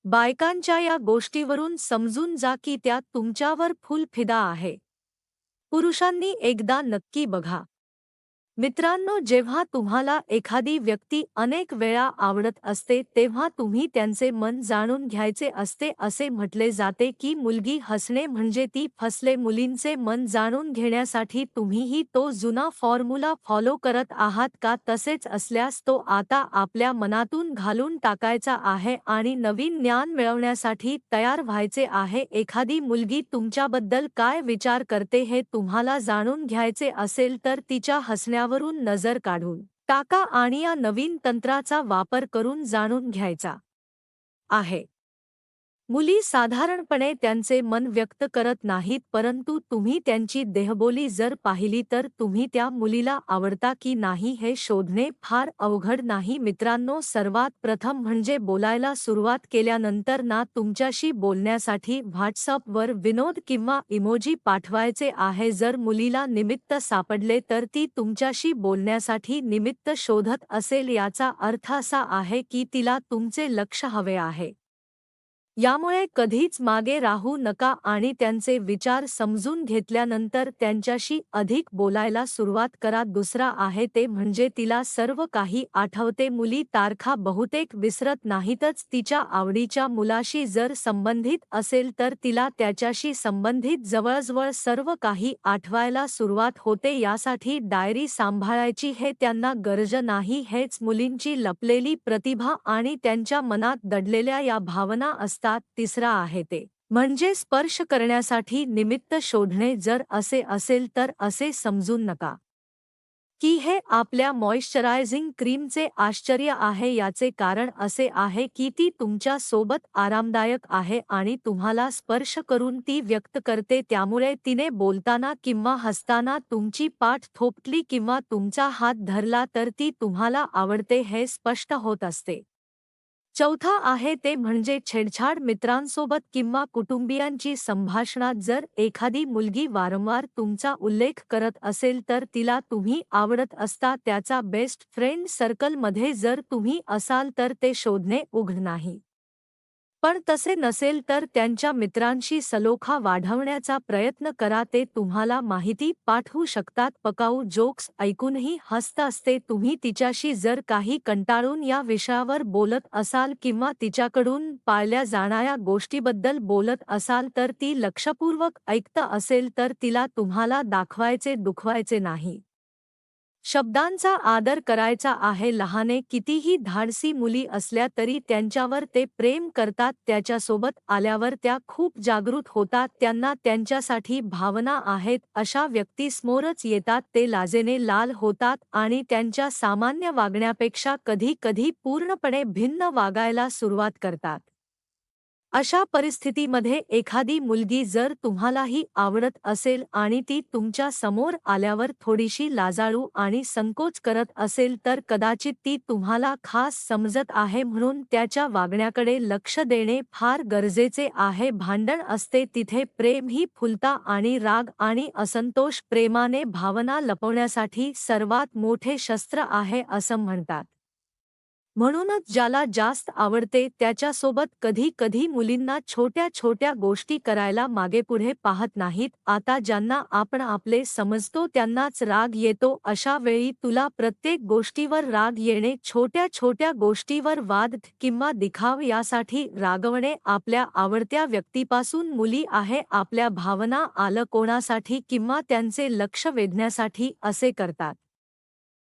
बायकांच्या या गोष्टीवरून समजून जा की त्या तुमच्यावर फुल फिदा आहे. पुरुषांनी एकदा नक्की बघा. मित्रांनो, जेव्हा तुम्हाला एखादी व्यक्ती अनेक वेळा आवडत असते तेव्हा तुम्ही त्यांचे मन जाणून घ्यायचे असते. असे म्हटले जाते की मुलगी हसणे म्हणजे ती फसले. मुलींचे मन जाणून घेण्यासाठी तुम्हीही तो जुना फॉर्म्युला फॉलो करत आहात का? तसेच असल्यास तो आता आपल्या मनातून घालून टाकायचा आहे आणि नवीन ज्ञान मिळवण्यासाठी तयार व्हायचे आहे. एखादी मुलगी तुमच्याबद्दल काय विचार करते हे तुम्हाला जाणून घ्यायचे असेल तर तिच्या हसण्यावरून नजर काढून टाका आणि या नवीन तंत्राचा वापर करून जाणून घ्यायचा आहे. मुली साधारणपणे त्यांचे मन व्यक्त करत नाहीत, परंतु तुम्ही त्यांची देहबोली जर पाहिली तर तुम्ही त्या मुलीला आवडता की नाही हे शोधणे फार अवघड नाही. मित्रांनो, सर्वात प्रथम म्हणजे बोलायला सुरुवात केल्यानंतर ना तुमच्याशी बोलण्यासाठी व्हॉट्सअपवर विनोद किंवा इमोजी पाठवायचे आहे. जर मुलीला निमित्त सापडले तर ती तुमच्याशी बोलण्यासाठी निमित्त शोधत असेल, याचा अर्थ असा आहे की तिला तुमचे लक्ष हवे आहे. यामुळे कधीच मागे राहू नका आणि त्यांचे विचार समजून घेतल्यानंतर त्यांच्याशी अधिक बोलायला सुरुवात करा. दुसरा आहे ते म्हणजे तिला सर्व काही आठवते. मुली तारखा बहुतेक विसरत नाहीतच. तिच्या आवडीच्या मुलाशी जर संबंधित असेल तर तिला त्याच्याशी संबंधित जवळजवळ सर्व काही आठवायला सुरुवात होते. यासाठी डायरी सांभाळायची हे त्यांना गरज नाही. हेच मुलींची लपलेली प्रतिभा आणि त्यांच्या मनात दडलेल्या या भावना असतात. तिसरा आहे ते म्हणजे स्पर्श करण्यासाठी निमित्त शोधणे. जर असे असेल तर असे समजून नका की हे आपल्या मॉइश्चरायझिंग क्रीमचे आश्चर्य आहे. याचे कारण असे आहे की ती तुमच्या सोबत आरामदायक आहे आणि तुम्हाला स्पर्श करून ती व्यक्त करते. त्यामुळे तिने बोलताना किंवा हसताना तुमची पाठ थोपटली किंवा तुमचा हात धरला तर ती तुम्हाला आवडते हे स्पष्ट होत असते. चौथा आहे ते म्हणजे छेडछाड. मित्रांसोबत किंवा कुटुंबियांची संभाषणात जर एखादी मुलगी वारंवार तुमचा उल्लेख करत असेल तर तिला तुम्ही आवडत असता. त्याचा बेस्ट फ्रेंड सर्कलमध्ये जर तुम्ही असाल तर ते शोधणे उघड नाही. पण तसे नसेल तर त्यांच्या मित्रांशी सलोखा वाढवण्याचा प्रयत्न करा. ते तुम्हाला माहिती पाठवू शकतात. पकाऊ जोक्स ऐकूनही हसत असते. तुम्ही तिच्याशी जर काही कंटाळून या विषयावर बोलत असाल किंवा तिच्याकडून पाळल्या जाणाऱ्या गोष्टीबद्दल बोलत असाल तर ती लक्षपूर्वक ऐकत असेल तर तिला तुम्हाला दाखवायचे दुखवायचे नाही. शब्दांचा आदर करायचा आहे. लहाने कितीही धाडसी मुली असल्या तरी त्यांच्यावर ते प्रेम करतात. त्याच्यासोबत आल्यावर त्या खूप जागृत होतात. त्यांना त्यांच्यासाठी भावना आहेत अशा व्यक्तीसमोरच येतात. ते लाजेने लाल होतात आणि त्यांच्या सामान्य वागण्यापेक्षा कधी कधी पूर्णपणे भिन्न वागायला सुरुवात करतात. अशा परिस्थितीमध्ये एखादी मुलगी जर तुम्हालाही आवडत असेल आणि ती तुमच्या समोर आल्यावर थोडीशी लाजाळू आणि संकोच करत असेल तर कदाचित ती तुम्हाला खास समजत आहे. म्हणून त्याच्या वागण्याकडे लक्ष देणे फार गरजेचे आहे. भांडण असते तिथे प्रेमही फुलता आणि राग आणि असंतोष प्रेमाने भावना लपवण्यासाठी सर्वात मोठे शस्त्र आहे असं म्हणतात. म्हणूनच ज्याला जास्त आवडते त्याच्यासोबत कधी कधी मुलींना छोट्या छोट्या गोष्टी करायला मागेपुढे पाहत नाहीत. आता ज्यांना आपण आपले समजतो त्यांनाच राग येतो. अशा वेळी तुला प्रत्येक गोष्टीवर राग येणे, छोट्या छोट्या गोष्टीवर वाद किंवा दिखाव यासाठी रागवणे आपल्या आवडत्या व्यक्तीपासून मुली आहे आपल्या भावना आलं कोणासाठी किंवा त्यांचे लक्ष वेधण्यासाठी असे करतात.